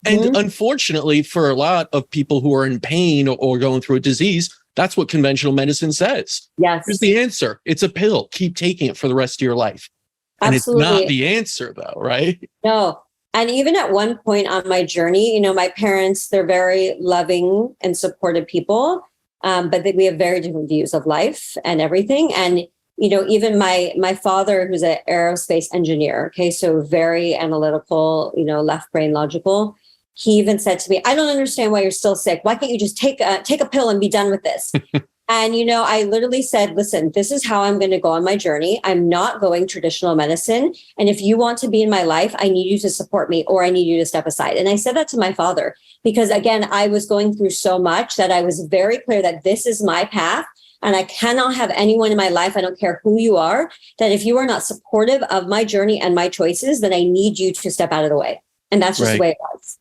And unfortunately, for a lot of people who are in pain or going through a disease, that's what conventional medicine says. Yes. Here's the answer. It's a pill. Keep taking it for the rest of your life. And Absolutely. It's not the answer, though, right? No. And even at one point on my journey, you know, my parents, they're very loving and supportive people, but we have very different views of life and everything. And, you know, even my father, who's an aerospace engineer, okay, so very analytical, you know, left brain logical. He even said to me, I don't understand why you're still sick. Why can't you just take a pill and be done with this? And, you know, I literally said, listen, this is how I'm going to go on my journey. I'm not going traditional medicine. And if you want to be in my life, I need you to support me or I need you to step aside. And I said that to my father because, again, I was going through so much that I was very clear that this is my path. And I cannot have anyone in my life, I don't care who you are, that if you are not supportive of my journey and my choices, then I need you to step out of the way. And that's just the way it was.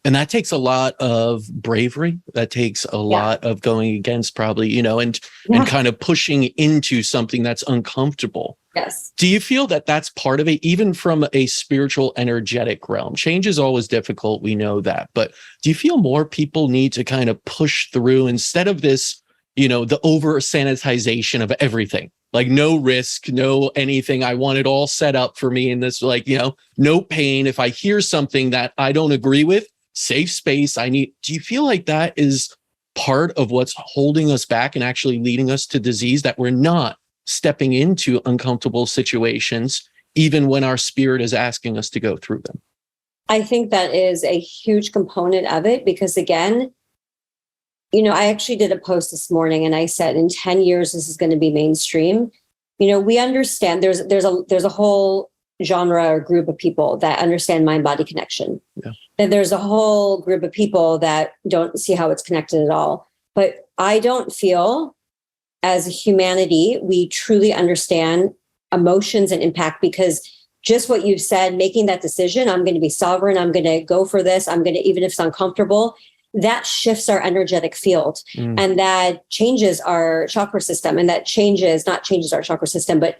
And that takes a lot of bravery. That takes a lot of going against probably, you know, and kind of pushing into something that's uncomfortable. Yes. Do you feel that that's part of it, even from a spiritual, energetic realm? Change is always difficult. We know that. But do you feel more people need to kind of push through instead of this, you know, the over sanitization of everything? Like no risk, no anything. I want it all set up for me in this, like, you know, no pain. If I hear something that I don't agree with, safe space. Do you feel like that is part of what's holding us back and actually leading us to disease, that we're not stepping into uncomfortable situations, even when our spirit is asking us to go through them? I think that is a huge component of it because, again, you know, I actually did a post this morning and I said, in 10 years, this is going to be mainstream. You know, we understand there's a whole genre or group of people that understand mind-body connection. Yeah. And there's a whole group of people that don't see how it's connected at all. But I don't feel as a humanity, we truly understand emotions and impact, because just what you've said, making that decision, I'm going to be sovereign, I'm going to go for this, I'm going to, even if it's uncomfortable, that shifts our energetic field and that changes our chakra system, and that not changes our chakra system, but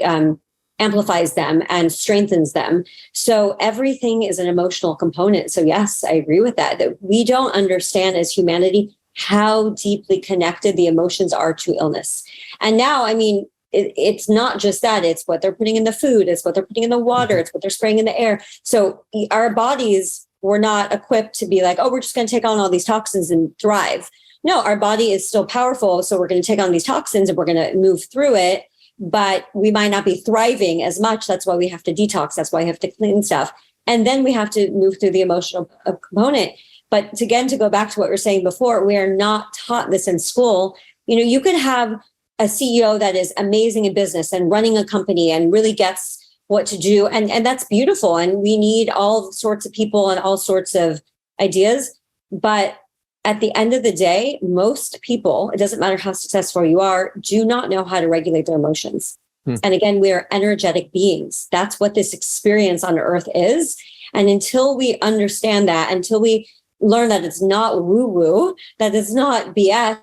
amplifies them and strengthens them. So everything is an emotional component. So yes, I agree with that we don't understand as humanity how deeply connected the emotions are to illness. And now, I mean, it's not just that, it's what they're putting in the food, it's what they're putting in the water, it's what they're spraying in the air. So our bodies were not equipped to be like, oh, we're just going to take on all these toxins and thrive. No, our body is still powerful. So we're going to take on these toxins and we're going to move through it. But we might not be thriving as much. That's why we have to detox. That's why we have to clean stuff. And then we have to move through the emotional component. But again, to go back to what we were saying before, we are not taught this in school. You know, you could have a CEO that is amazing in business and running a company and really gets what to do. And that's beautiful. And we need all sorts of people and all sorts of ideas. But at the end of the day, most people, it doesn't matter how successful you are, do not know how to regulate their emotions. And again, we are energetic beings. That's what this experience on earth is. And until we understand that, until we learn that it's not woo-woo, that it's not BS,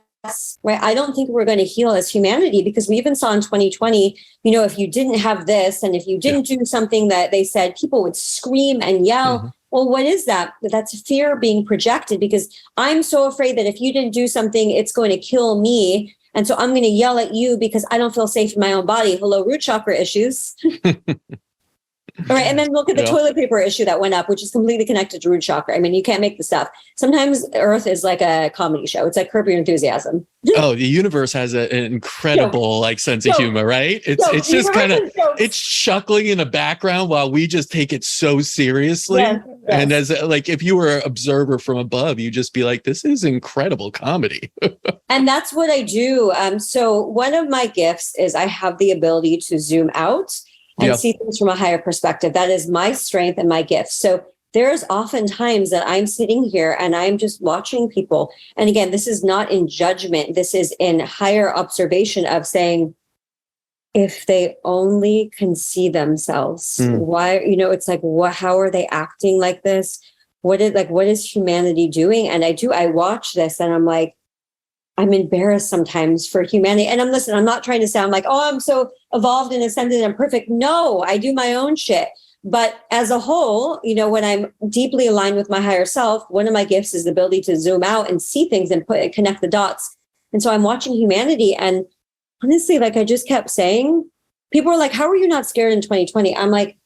right? I don't think we're going to heal as humanity, because we even saw in 2020, you know, if you didn't have this and if you didn't do something that they said, people would scream and yell. Well, what is that? That's fear being projected, because I'm so afraid that if you didn't do something, it's going to kill me. And so I'm going to yell at you because I don't feel safe in my own body. Hello, root chakra issues. All right. And then look at the toilet paper issue that went up, which is completely connected to root chakra. I mean, you can't make the stuff. Sometimes Earth is like a comedy show. It's like Curb Your Enthusiasm. Oh, the universe has an incredible sense of humor, right? It's just kind of, it's chuckling in the background while we just take it so seriously. Yes. And as like, if you were an observer from above, you just be like, this is incredible comedy. And that's what I do. So one of my gifts is I have the ability to zoom out and see things from a higher perspective. That is my strength and my gift. So there's often times that I'm sitting here and I'm just watching people. And again, this is not in judgment. This is in higher observation of saying, if they only can see themselves, why, you know, it's like, what, how are they acting like this? What is humanity doing? And I watch this and I'm like, I'm embarrassed sometimes for humanity. And I'm not trying to sound like, oh, I'm so evolved and ascended and perfect. No, I do my own shit. But as a whole, when I'm deeply aligned with my higher self, one of my gifts is the ability to zoom out and see things and connect the dots. And so I'm watching humanity. And honestly, like I just kept saying, people are like, how are you not scared in 2020? I'm like,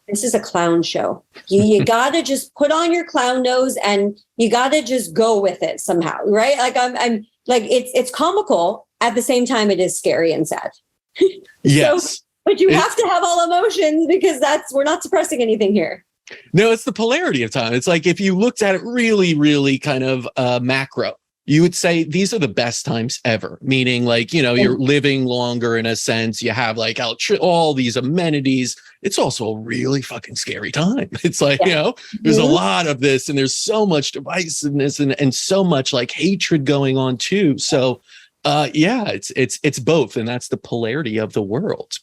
this is a clown show. You got to just put on your clown nose and you got to just go with it somehow. Right. Like I'm like, it's comical. At the same time, it is scary and sad. Yes. But you have to have all emotions because we're not suppressing anything here. No, it's the polarity of time. It's like if you looked at it really, really kind of macro, you would say these are the best times ever, meaning like, you're living longer in a sense. You have like all these amenities. It's also a really fucking scary time. It's like, there's a lot of this and there's so much divisiveness and so much like hatred going on too. So it's both. And that's the polarity of the world.